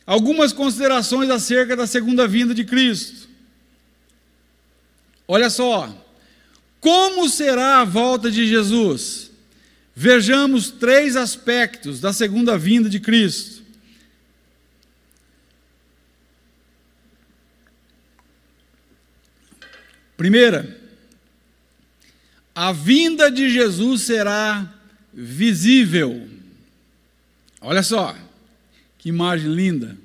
algumas considerações acerca da segunda vinda de Cristo. Olha só, como será a volta de Jesus? Vejamos 3 aspectos da segunda vinda de Cristo. Primeira, a vinda de Jesus será visível. Olha só, que imagem linda.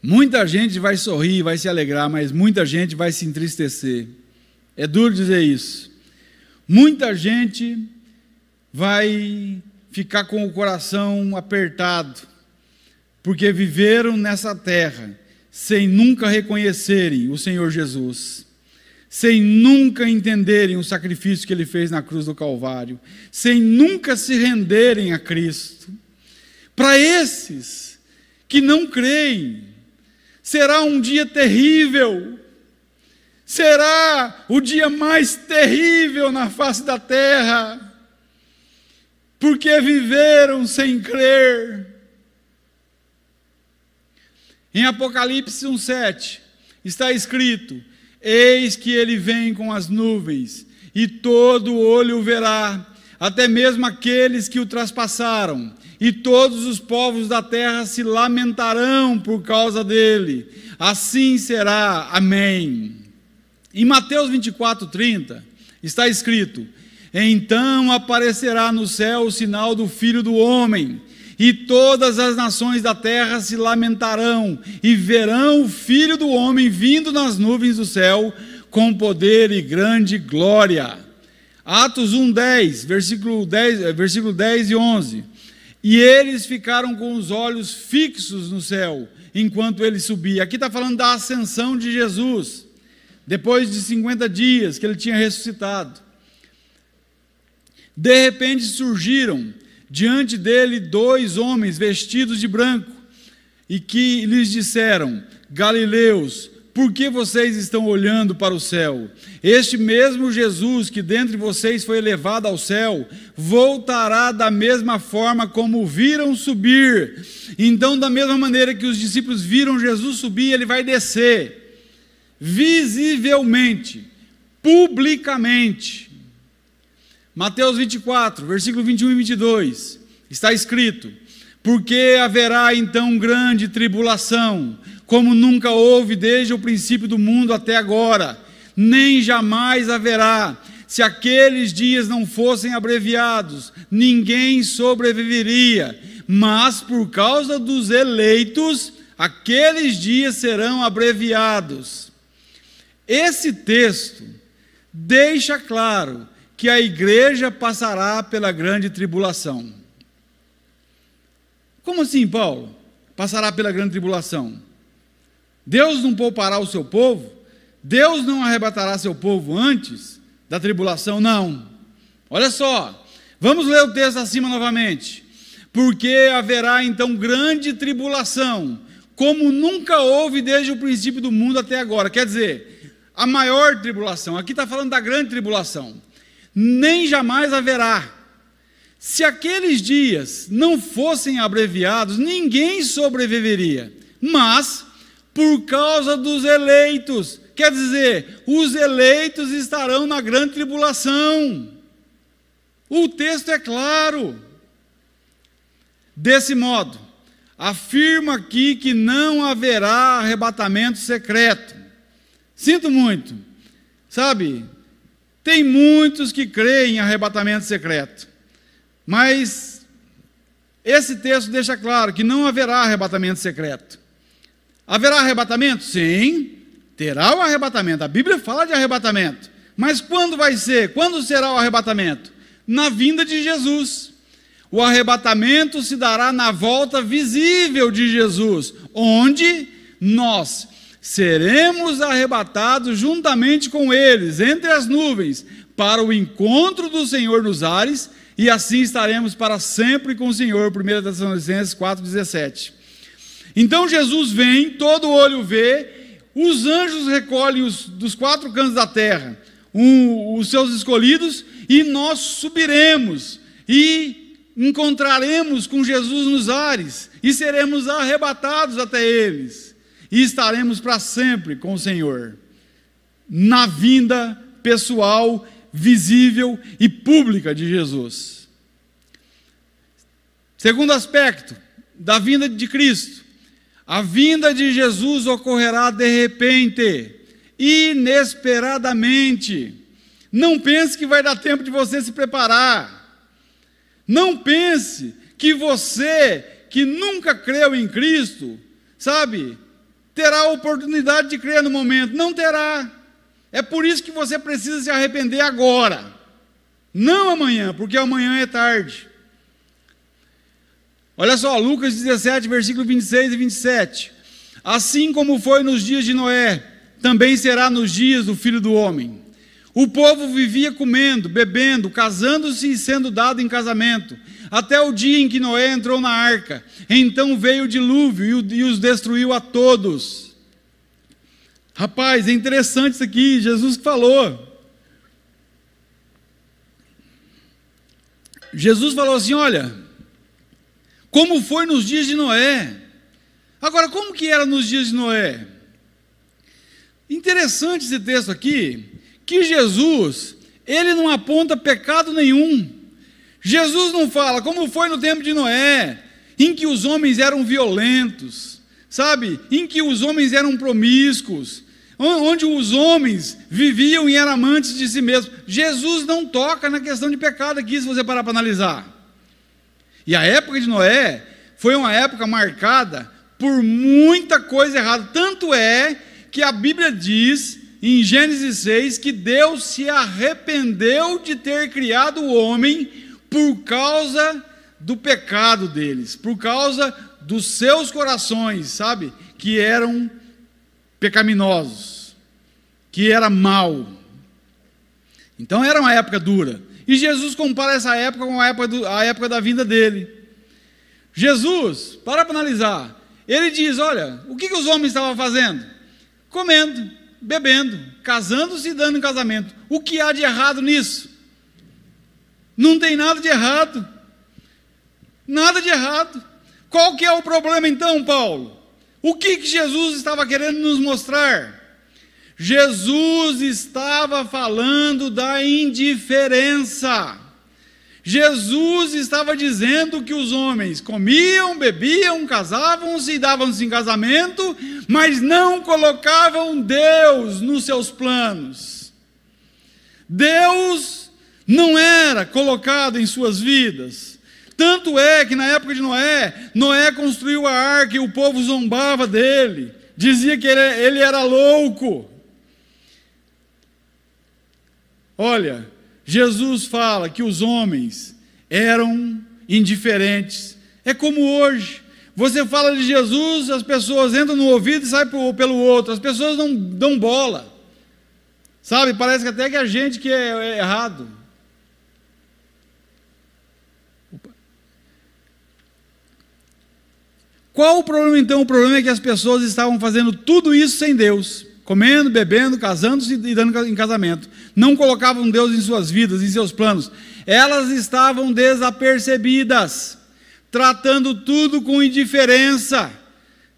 Muita gente vai sorrir, vai se alegrar, mas muita gente vai se entristecer. É duro dizer isso. Muita gente vai ficar com o coração apertado, porque viveram nessa terra sem nunca reconhecerem o Senhor Jesus, sem nunca entenderem o sacrifício que Ele fez na cruz do Calvário, sem nunca se renderem a Cristo. Para esses que não creem, será um dia terrível, será o dia mais terrível na face da terra, porque viveram sem crer. Em Apocalipse 1,7 está escrito: eis que ele vem com as nuvens, e todo olho o verá, até mesmo aqueles que o traspassaram, e todos os povos da terra se lamentarão por causa dele. Assim será. Amém. Em Mateus 24:30 está escrito: então aparecerá no céu o sinal do Filho do Homem, e todas as nações da terra se lamentarão, e verão o Filho do Homem vindo nas nuvens do céu, com poder e grande glória. Atos 1:10, versículo 10 e 11. E eles ficaram com os olhos fixos no céu, enquanto ele subia. Aqui está falando da ascensão de Jesus, depois de 50 dias que ele tinha ressuscitado. De repente surgiram diante dele 2 homens vestidos de branco, e que lhes disseram: Galileus, por que vocês estão olhando para o céu? Este mesmo Jesus que dentre vocês foi elevado ao céu, voltará da mesma forma como o viram subir. Então, da mesma maneira que os discípulos viram Jesus subir, ele vai descer, visivelmente, publicamente. Mateus 24, versículo 21 e 22, está escrito: porque haverá então grande tribulação, como nunca houve desde o princípio do mundo até agora, nem jamais haverá. Se aqueles dias não fossem abreviados, ninguém sobreviveria, mas por causa dos eleitos, aqueles dias serão abreviados. Esse texto deixa claro que a igreja passará pela grande tribulação. Como assim, Paulo? Passará pela grande tribulação? Deus não poupará o seu povo? Deus não arrebatará seu povo antes da tribulação? Não. Olha só, vamos ler o texto acima novamente. Porque haverá então grande tribulação, como nunca houve desde o princípio do mundo até agora. Quer dizer, a maior tribulação. Aqui está falando da grande tribulação. Nem jamais haverá. Se aqueles dias não fossem abreviados, ninguém sobreviveria. Mas, por causa dos eleitos, quer dizer, os eleitos estarão na grande tribulação. O texto é claro. Desse modo, afirma aqui que não haverá arrebatamento secreto. Sinto muito, sabe? Tem muitos que creem em arrebatamento secreto, mas esse texto deixa claro que não haverá arrebatamento secreto. Haverá arrebatamento? Sim, terá o arrebatamento. A Bíblia fala de arrebatamento. Mas quando vai ser? Quando será o arrebatamento? Na vinda de Jesus. O arrebatamento se dará na volta visível de Jesus, onde nós seremos arrebatados juntamente com eles, entre as nuvens, para o encontro do Senhor nos ares, e assim estaremos para sempre com o Senhor. 1 Tessalonicenses 4,17. Então Jesus vem, todo olho vê, os anjos recolhem dos 4 cantos da terra os seus escolhidos, e nós subiremos, e encontraremos com Jesus nos ares e seremos arrebatados até eles e estaremos para sempre com o Senhor, na vinda pessoal, visível e pública de Jesus. Segundo aspecto da vinda de Cristo, a vinda de Jesus ocorrerá de repente, inesperadamente. Não pense que vai dar tempo de você se preparar. Não pense que você, que nunca creu em Cristo, sabe, terá a oportunidade de crer no momento. Não terá. É por isso que você precisa se arrepender agora, não amanhã, porque amanhã é tarde. Olha só, Lucas 17, versículo 26 e 27. Assim como foi nos dias de Noé, também será nos dias do Filho do Homem. O povo vivia comendo, bebendo, casando-se e sendo dado em casamento, até o dia em que Noé entrou na arca. Então veio o dilúvio e os destruiu a todos. Rapaz, é interessante isso aqui, Jesus falou. Jesus falou assim, olha, como foi nos dias de Noé. Agora, como que era nos dias de Noé? Interessante esse texto aqui, que Jesus, ele não aponta pecado nenhum. Jesus não fala como foi no tempo de Noé, em que os homens eram violentos, sabe? Em que os homens eram promíscuos, onde os homens viviam e eram amantes de si mesmos. Jesus não toca na questão de pecado aqui, se você parar para analisar. E a época de Noé foi uma época marcada por muita coisa errada. Tanto é que a Bíblia diz, em Gênesis 6, que Deus se arrependeu de ter criado o homem por causa do pecado deles, por causa dos seus corações, sabe? Que eram pecaminosos, que era mal. Então era uma época dura. E Jesus compara essa época com a época da vinda dele. Jesus, para analisar, ele diz, olha, o que os homens estavam fazendo? Comendo, bebendo, casando-se e dando em casamento. O que há de errado nisso? Não tem nada de errado. Nada de errado. Qual que é o problema então, Paulo? O que Jesus estava querendo nos mostrar? Jesus estava falando da indiferença. Jesus estava dizendo que os homens comiam, bebiam, casavam-se e davam-se em casamento, mas não colocavam Deus nos seus planos. Deus não era colocado em suas vidas. Tanto é que na época de Noé, Noé construiu a arca e o povo zombava dele, dizia que ele era louco. Olha, Jesus fala que os homens eram indiferentes. É como hoje. Você fala de Jesus, as pessoas entram no ouvido e saem pelo outro. As pessoas não dão bola. Sabe, parece que até que a gente que é errado. Qual o problema então? O problema é que as pessoas estavam fazendo tudo isso sem Deus. Comendo, bebendo, casando-se e dando em casamento. Não colocavam Deus em suas vidas, em seus planos. Elas estavam desapercebidas, tratando tudo com indiferença.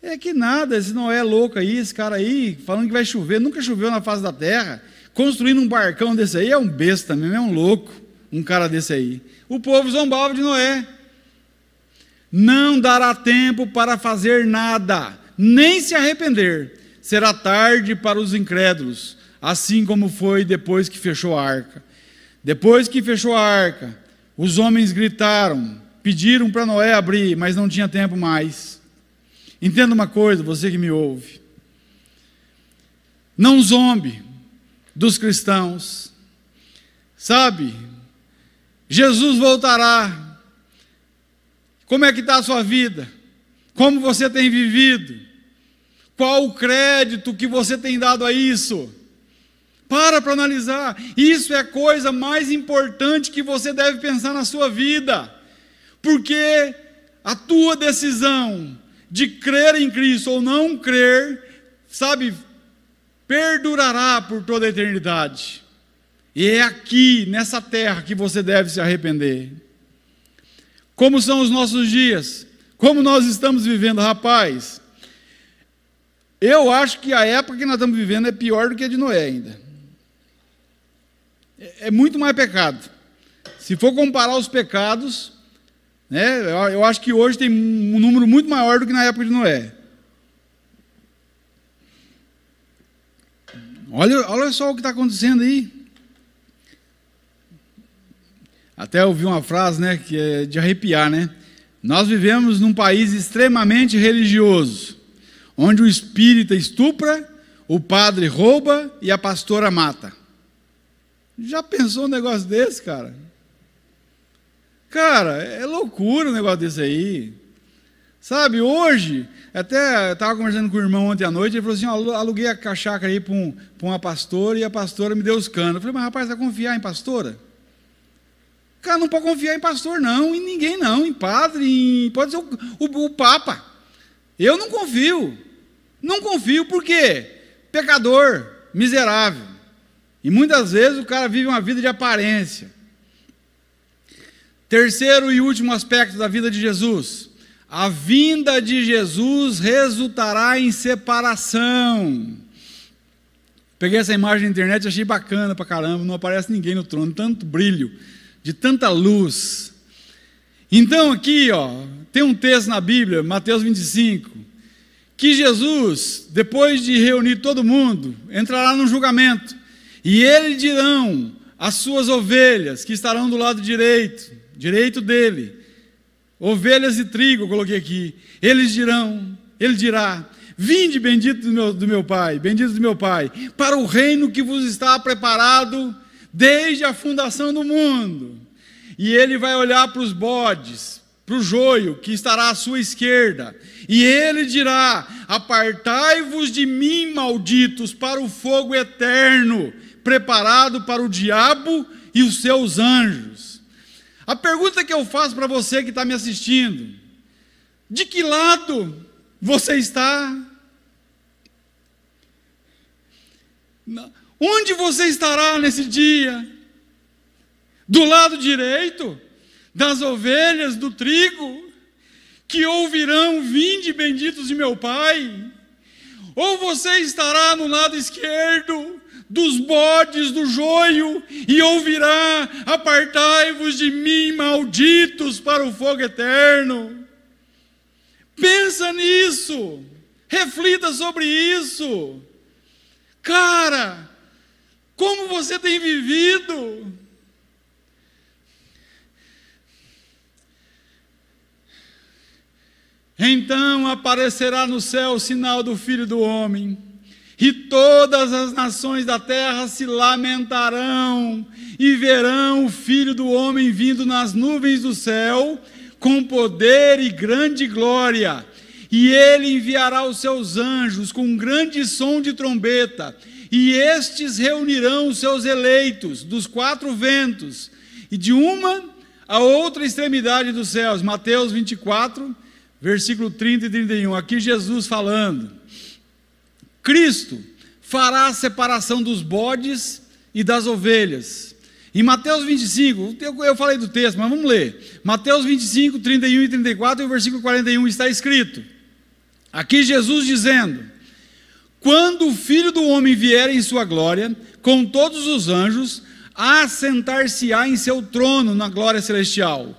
É que nada, esse Noé é louco aí, esse cara aí, falando que vai chover, nunca choveu na face da terra, construindo um barcão desse aí, é um besta mesmo, é um louco, um cara desse aí. O povo zombava de Noé. Não dará tempo para fazer nada, nem se arrepender. Será tarde para os incrédulos, assim como foi depois que fechou a arca. Depois que fechou a arca, os homens gritaram, pediram para Noé abrir, mas não tinha tempo mais. Entenda uma coisa, você que me ouve. Não zombe dos cristãos. Sabe, Jesus voltará. Como é que está a sua vida? Como você tem vivido? Qual o crédito que você tem dado a isso? Para analisar. Isso é a coisa mais importante que você deve pensar na sua vida. Porque a tua decisão de crer em Cristo ou não crer, sabe, perdurará por toda a eternidade. E é aqui, nessa terra, que você deve se arrepender. Como são os nossos dias? Como nós estamos vivendo, rapaz? Eu acho que a época que nós estamos vivendo é pior do que a de Noé ainda. É muito mais pecado. Se for comparar os pecados, né, eu acho que hoje tem um número muito maior do que na época de Noé. Olha só o que está acontecendo aí. Até ouvi uma frase, né, que é de arrepiar, né? Nós vivemos num país extremamente religioso, onde o espírita estupra, o padre rouba e a pastora mata. Já pensou um negócio desse, cara? Cara, é loucura um negócio desse aí. Sabe, hoje, até eu estava conversando com o irmão ontem à noite, ele falou assim, aluguei a chácara aí para uma pastora, e a pastora me deu os canos. Eu falei, mas rapaz, vai confiar em pastora? Cara, não pode confiar em pastor não, em ninguém não, em padre, pode ser o Papa. Eu não confio. Não confio, por quê? Pecador, miserável. E muitas vezes o cara vive uma vida de aparência. Terceiro e último aspecto da vida de Jesus. A vinda de Jesus resultará em separação. Peguei essa imagem na internet e achei bacana pra caramba, não aparece ninguém no trono, tanto brilho, de tanta luz. Então aqui, tem um texto na Bíblia, Mateus 25, que Jesus, depois de reunir todo mundo, entrará no julgamento, e ele dirão às suas ovelhas, que estarão do lado direito dele, ovelhas e trigo, eu coloquei aqui, ele dirá, vinde bendito do meu Pai, bendito do meu Pai, para o reino que vos está preparado desde a fundação do mundo. E ele vai olhar para os bodes, para o joio que estará à sua esquerda, e ele dirá, apartai-vos de mim, malditos, para o fogo eterno, preparado para o diabo e os seus anjos. A pergunta que eu faço para você que está me assistindo, de que lado você está? Onde você estará nesse dia? Do lado direito das ovelhas do trigo, que ouvirão, vinde benditos de meu Pai? Ou você estará no lado esquerdo dos bodes do joio e ouvirá, apartai-vos de mim, malditos, para o fogo eterno? Pensa nisso, reflita sobre isso. Cara, como você tem vivido? Então aparecerá no céu o sinal do Filho do Homem, e todas as nações da terra se lamentarão, e verão o Filho do Homem vindo nas nuvens do céu, com poder e grande glória. E ele enviará os seus anjos com um grande som de trombeta, e estes reunirão os seus eleitos dos quatro ventos, e de uma a outra extremidade dos céus. Mateus 24, versículo 30 e 31, aqui Jesus falando. Cristo fará a separação dos bodes e das ovelhas. Em Mateus 25, eu falei do texto, mas vamos ler. Mateus 25, 31 e 34, e o versículo 41 está escrito. Aqui Jesus dizendo, quando o Filho do Homem vier em sua glória, com todos os anjos, assentar-se-á em seu trono na glória celestial.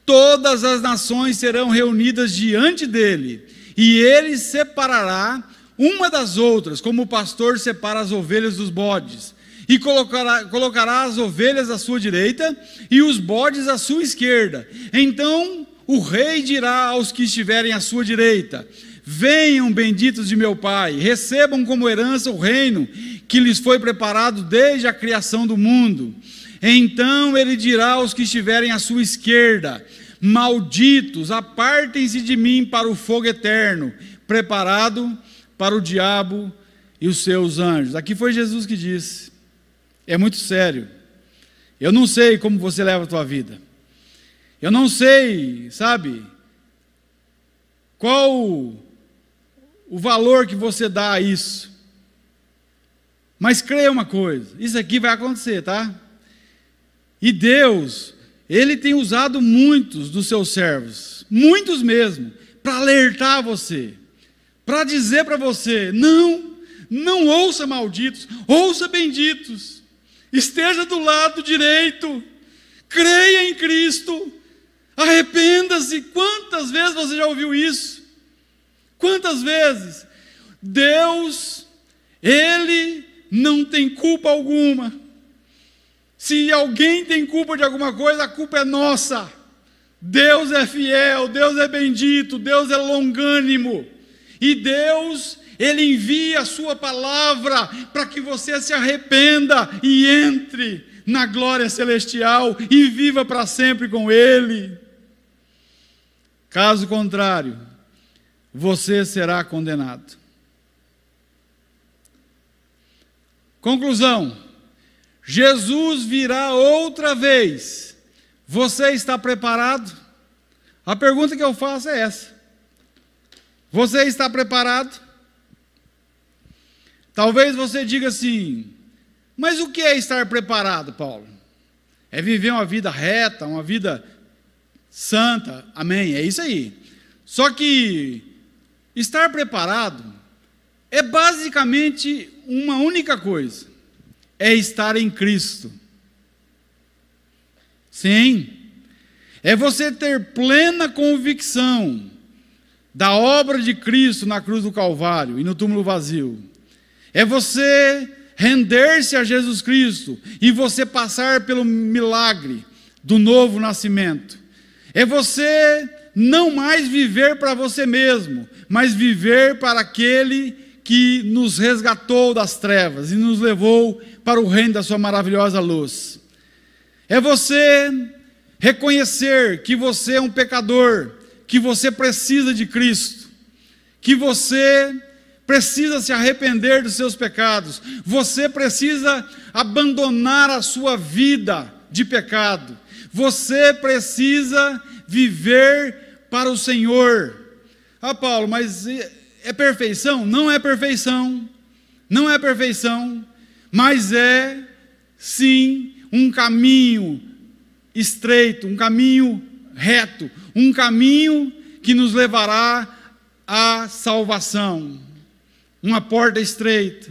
Todas as nações serão reunidas diante dele, e ele separará uma das outras, como o pastor separa as ovelhas dos bodes, e colocará as ovelhas à sua direita, e os bodes à sua esquerda. Então o rei dirá aos que estiverem à sua direita, venham benditos de meu Pai, recebam como herança o reino que lhes foi preparado desde a criação do mundo. Então ele dirá aos que estiverem à sua esquerda, malditos, apartem-se de mim para o fogo eterno, preparado para o diabo e os seus anjos. Aqui foi Jesus que disse. É muito sério. Eu não sei como você leva a tua vida. Eu não sei, sabe, qual o valor que você dá a isso. Mas creia uma coisa, isso aqui vai acontecer, tá? E Deus, Ele tem usado muitos dos seus servos, muitos mesmo, para alertar você, para dizer para você: não ouça malditos, ouça benditos, esteja do lado direito, creia em Cristo, arrependa-se. Quantas vezes você já ouviu isso? Quantas vezes? Deus, Ele não tem culpa alguma. Se alguém tem culpa de alguma coisa, a culpa é nossa. Deus é fiel, Deus é bendito, Deus é longânimo. E Deus, Ele envia a sua palavra para que você se arrependa e entre na glória celestial e viva para sempre com Ele. Caso contrário, você será condenado. Conclusão: Jesus virá outra vez. Você está preparado? A pergunta que eu faço é essa. Você está preparado? Talvez você diga assim: mas o que é estar preparado, Paulo? É viver uma vida reta, uma vida santa. Amém, é isso aí. Só que estar preparado é basicamente uma única coisa: é estar em Cristo. Sim, é você ter plena convicção da obra de Cristo na cruz do Calvário e no túmulo vazio. É você render-se a Jesus Cristo e você passar pelo milagre do novo nascimento. É você não mais viver para você mesmo, mas viver para aquele que nos resgatou das trevas e nos levou para o reino da sua maravilhosa luz. É você reconhecer que você é um pecador, que você precisa de Cristo, que você precisa se arrepender dos seus pecados, você precisa abandonar a sua vida de pecado, você precisa viver para o Senhor. Ah, Paulo, mas é perfeição? Não é perfeição, não é perfeição, mas é sim um caminho estreito, um caminho reto, um caminho que nos levará à salvação, uma porta estreita.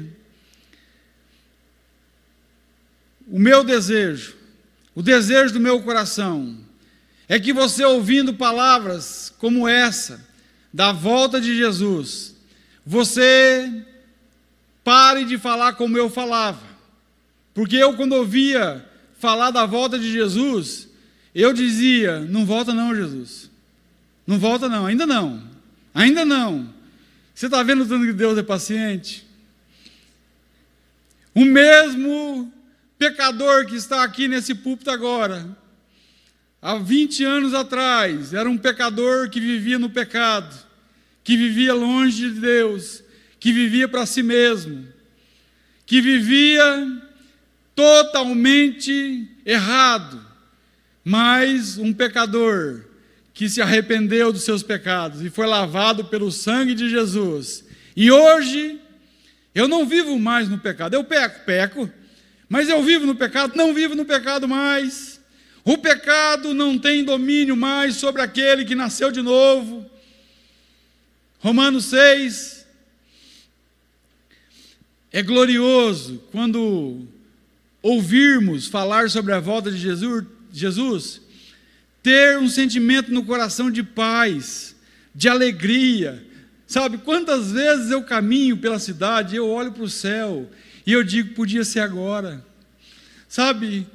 O meu desejo, o desejo do meu coração, é que você, ouvindo palavras como essa, da volta de Jesus, você pare de falar como eu falava. Porque eu, quando ouvia falar da volta de Jesus, eu dizia: não volta não, Jesus. Não volta não, ainda não. Ainda não. Você está vendo o tanto que Deus é paciente? O mesmo pecador que está aqui nesse púlpito agora, há 20 anos atrás, era um pecador que vivia no pecado, que vivia longe de Deus, que vivia para si mesmo, que vivia totalmente errado, mas um pecador que se arrependeu dos seus pecados e foi lavado pelo sangue de Jesus. E hoje, eu não vivo mais no pecado. Eu peco, mas eu vivo no pecado? Não vivo no pecado mais. O pecado não tem domínio mais sobre aquele que nasceu de novo. Romanos 6. É glorioso quando ouvirmos falar sobre a volta de Jesus, ter um sentimento no coração de paz, de alegria. Sabe, quantas vezes eu caminho pela cidade, eu olho para o céu e eu digo: podia ser agora. Sabe,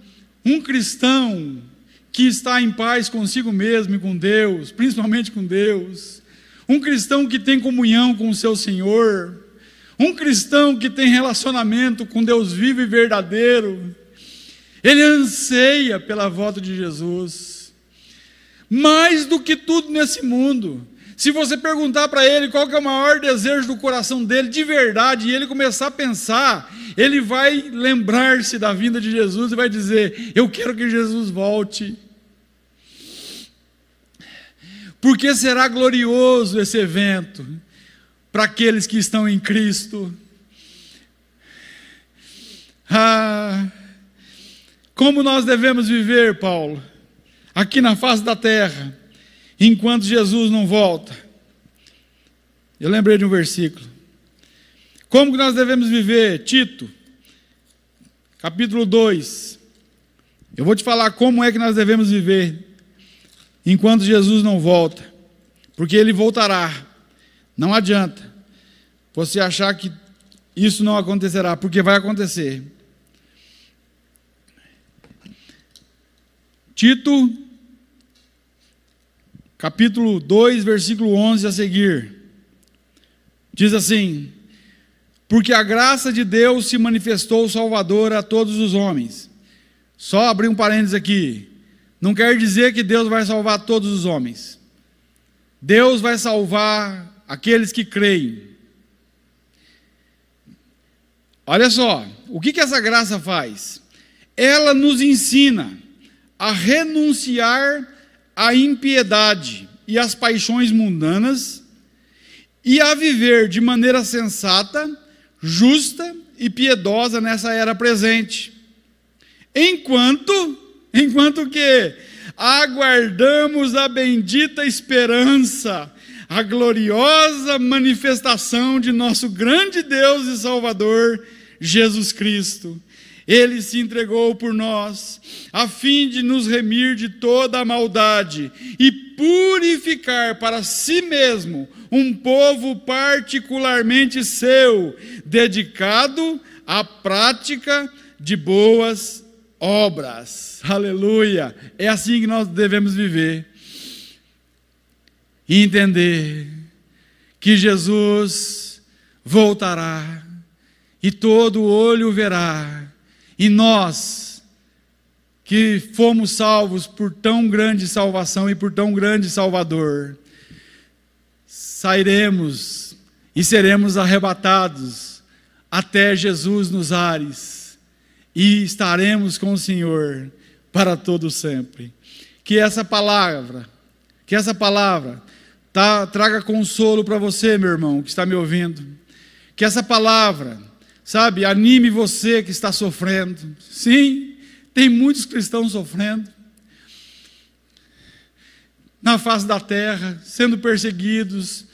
um cristão que está em paz consigo mesmo e com Deus, principalmente com Deus, um cristão que tem comunhão com o seu Senhor, um cristão que tem relacionamento com Deus vivo e verdadeiro, ele anseia pela volta de Jesus, mais do que tudo nesse mundo. Se você perguntar para ele qual que é o maior desejo do coração dele, de verdade, e ele começar a pensar, ele vai lembrar-se da vinda de Jesus e vai dizer: eu quero que Jesus volte. Porque será glorioso esse evento para aqueles que estão em Cristo. Como nós devemos viver, Paulo? aqui na face da terra, enquanto Jesus não volta. Eu lembrei de um versículo. Como que nós devemos viver? Tito, capítulo 2. Eu vou te falar como é que nós devemos viver enquanto Jesus não volta, porque Ele voltará. Não adianta você achar que isso não acontecerá, porque vai acontecer. Tito, capítulo 2, versículo 11 a seguir, diz assim: porque a graça de Deus se manifestou salvadora a todos os homens. Só abrir um parênteses aqui, não quer dizer que Deus vai salvar todos os homens. Deus vai salvar aqueles que creem. Olha só, o que essa graça faz? Ela nos ensina a renunciar à impiedade e às paixões mundanas e a viver de maneira sensata, justa e piedosa nessa era presente. Enquanto que aguardamos a bendita esperança, a gloriosa manifestação de nosso grande Deus e Salvador, Jesus Cristo. Ele se entregou por nós, a fim de nos remir de toda a maldade e purificar para si mesmo um povo particularmente seu, dedicado à prática de boas obras. Aleluia! É assim que nós devemos viver. E entender que Jesus voltará e todo olho verá. E nós, que fomos salvos por tão grande salvação e por tão grande Salvador, sairemos e seremos arrebatados até Jesus nos ares e estaremos com o Senhor para todo sempre. Que essa palavra traga consolo para você, meu irmão, que está me ouvindo. Que essa palavra, sabe, anime você que está sofrendo. Sim, tem muitos cristãos sofrendo na face da terra, sendo perseguidos,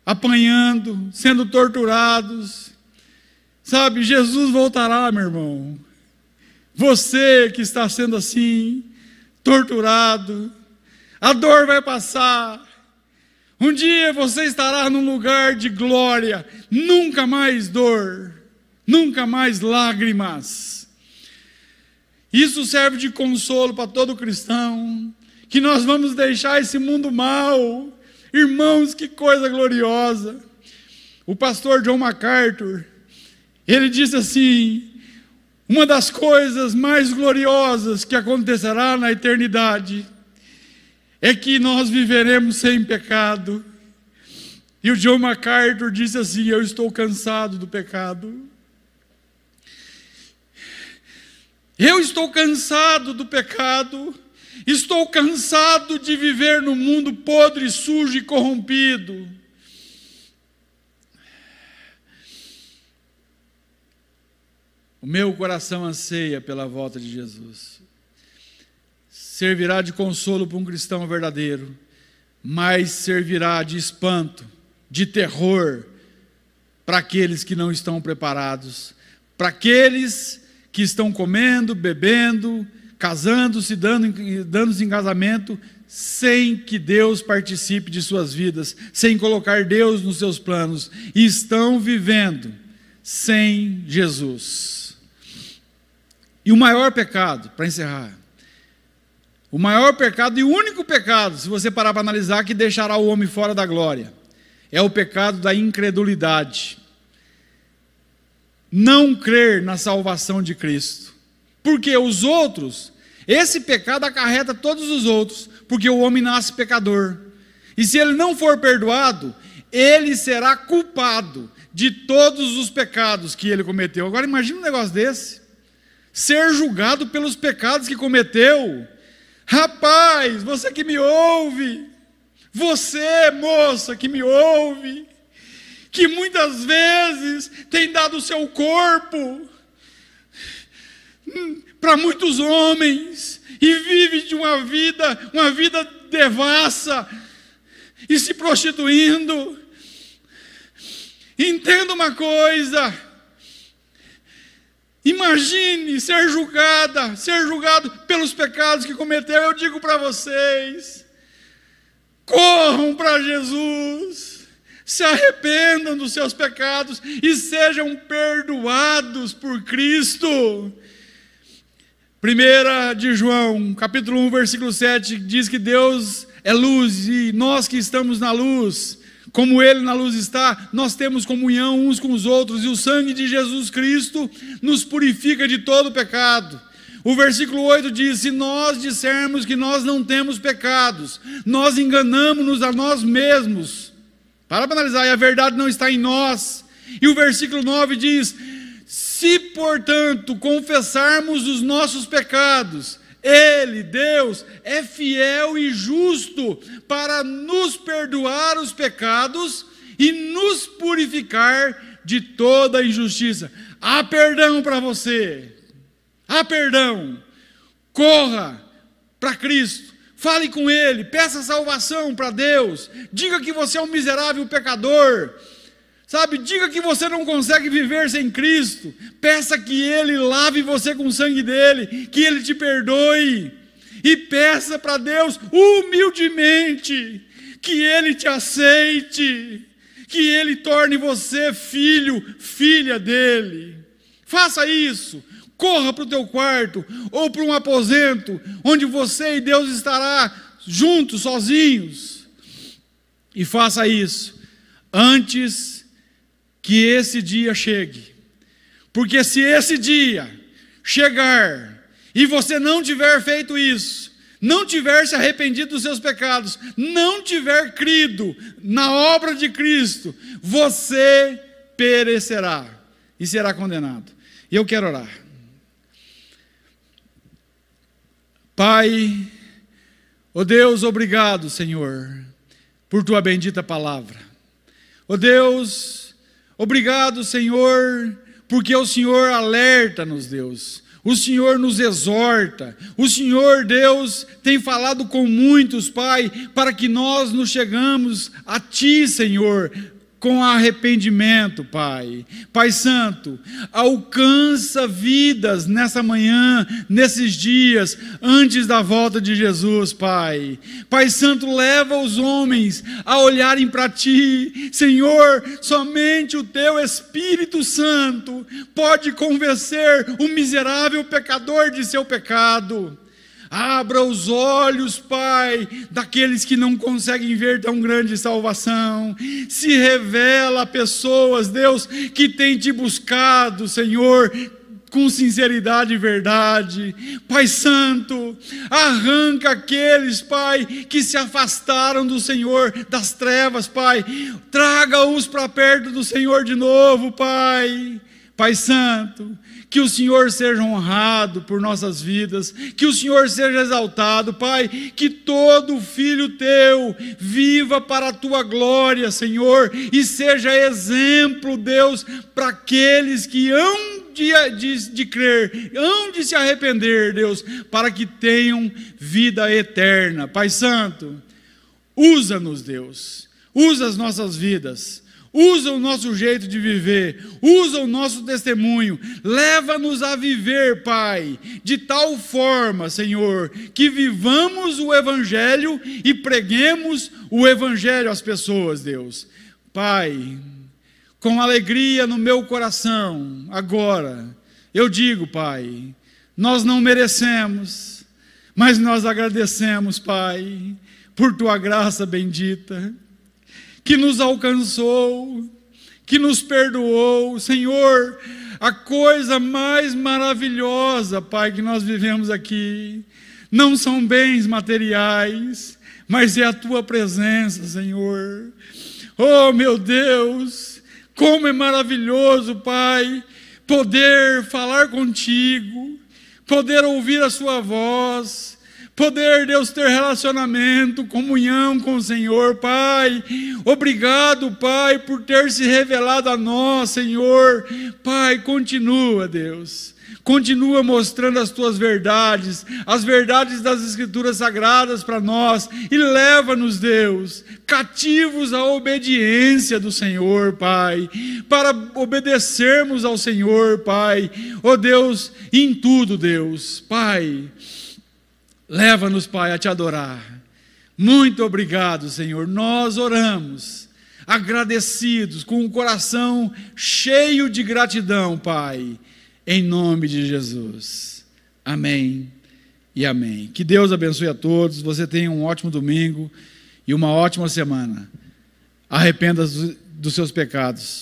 apanhando, sendo torturados. Sabe, Jesus voltará, meu irmão. Você que está sendo assim, torturado, a dor vai passar. Um dia você estará num lugar de glória, nunca mais dor, nunca mais lágrimas. Isso serve de consolo para todo cristão, que nós vamos deixar esse mundo mau. Irmãos, que coisa gloriosa. O pastor John MacArthur, ele disse assim: uma das coisas mais gloriosas que acontecerá na eternidade é que nós viveremos sem pecado. E o John MacArthur disse assim: eu estou cansado do pecado. Eu estou cansado do pecado. Estou cansado de viver num mundo podre, sujo e corrompido. O meu coração anseia pela volta de Jesus. Servirá de consolo para um cristão verdadeiro, mas servirá de espanto, de terror, para aqueles que não estão preparados, para aqueles que estão comendo, bebendo, casando-se, dando-se em casamento, sem que Deus participe de suas vidas, sem colocar Deus nos seus planos, e estão vivendo sem Jesus. E o maior pecado, para encerrar, o maior pecado e o único pecado, se você parar para analisar, que deixará o homem fora da glória, é o pecado da incredulidade. Não crer na salvação de Cristo. Porque os outros, esse pecado acarreta todos os outros, porque o homem nasce pecador. E se ele não for perdoado, ele será culpado de todos os pecados que ele cometeu. Agora imagina um negócio desse, ser julgado pelos pecados que cometeu. Rapaz, você que me ouve, você, moça, que me ouve, que muitas vezes tem dado o seu corpo para muitos homens e vive de uma vida devassa e se prostituindo. Entenda uma coisa: imagine ser julgado pelos pecados que cometeu. Eu digo para vocês: corram para Jesus, se arrependam dos seus pecados e sejam perdoados por Cristo. 1 de João, capítulo 1, versículo 7, diz que Deus é luz e nós que estamos na luz, como Ele na luz está, nós temos comunhão uns com os outros, e o sangue de Jesus Cristo nos purifica de todo pecado. O versículo 8 diz: se nós dissermos que nós não temos pecados, nós enganamos-nos a nós mesmos. Para analisar, e a verdade não está em nós. E o versículo 9 diz: se, portanto, confessarmos os nossos pecados, Ele, Deus, é fiel e justo para nos perdoar os pecados e nos purificar de toda injustiça. Há perdão para você. Há perdão. Corra para Cristo. Fale com Ele. Peça salvação para Deus. Diga que você é um miserável pecador. Sabe, diga que você não consegue viver sem Cristo. Peça que Ele lave você com o sangue dEle, que Ele te perdoe. E peça para Deus humildemente que Ele te aceite, que Ele torne você filho, filha dEle. Faça isso. Corra para o teu quarto ou para um aposento onde você e Deus estará juntos, sozinhos. E faça isso antes que esse dia chegue. Porque se esse dia chegar e você não tiver feito isso, não tiver se arrependido dos seus pecados, não tiver crido na obra de Cristo, você perecerá e será condenado. E eu quero orar. Pai, ó Deus, obrigado, Senhor, por tua bendita palavra. Ó Deus, obrigado, Senhor, porque o Senhor alerta-nos, Deus. O Senhor nos exorta. O Senhor, Deus, tem falado com muitos, Pai, para que nós nos chegamos a Ti, Senhor, com arrependimento, Pai. Pai Santo, alcança vidas nessa manhã, nesses dias, antes da volta de Jesus, Pai. Pai Santo, leva os homens a olharem para Ti. Senhor, somente o Teu Espírito Santo pode convencer o miserável pecador de seu pecado. Abra os olhos, Pai, daqueles que não conseguem ver tão grande salvação. Se revela a pessoas, Deus, que têm Te buscado, Senhor, com sinceridade e verdade. Pai Santo, arranca aqueles, Pai, que se afastaram do Senhor, das trevas, Pai. Traga-os para perto do Senhor de novo, Pai. Pai Santo, que o Senhor seja honrado por nossas vidas, que o Senhor seja exaltado, Pai, que todo filho Teu viva para a Tua glória, Senhor, e seja exemplo, Deus, para aqueles que hão de crer, hão de se arrepender, Deus, para que tenham vida eterna. Pai Santo, usa-nos, Deus, usa as nossas vidas, usa o nosso jeito de viver, usa o nosso testemunho, leva-nos a viver, Pai, de tal forma, Senhor, que vivamos o Evangelho e preguemos o Evangelho às pessoas, Deus. Pai, com alegria no meu coração, agora, eu digo, Pai, nós não merecemos, mas nós agradecemos, Pai, por Tua graça bendita, que nos alcançou, que nos perdoou. Senhor, a coisa mais maravilhosa, Pai, que nós vivemos aqui, não são bens materiais, mas é a Tua presença, Senhor. Oh, meu Deus, como é maravilhoso, Pai, poder falar contigo, poder ouvir a Sua voz, poder, Deus, ter relacionamento, comunhão com o Senhor, Pai. Obrigado, Pai, por ter se revelado a nós, Senhor. Pai, continua, Deus. Continua mostrando as tuas verdades, as verdades das Escrituras Sagradas para nós, e leva-nos, Deus, cativos à obediência do Senhor, Pai, para obedecermos ao Senhor, Pai, ó Deus, em tudo, Deus, Pai, leva-nos, Pai, a te adorar. Muito obrigado, Senhor, nós oramos, agradecidos, com o coração cheio de gratidão, Pai, em nome de Jesus. Amém e amém. Que Deus abençoe a todos. Você tenha um ótimo domingo e uma ótima semana. Arrependa dos seus pecados.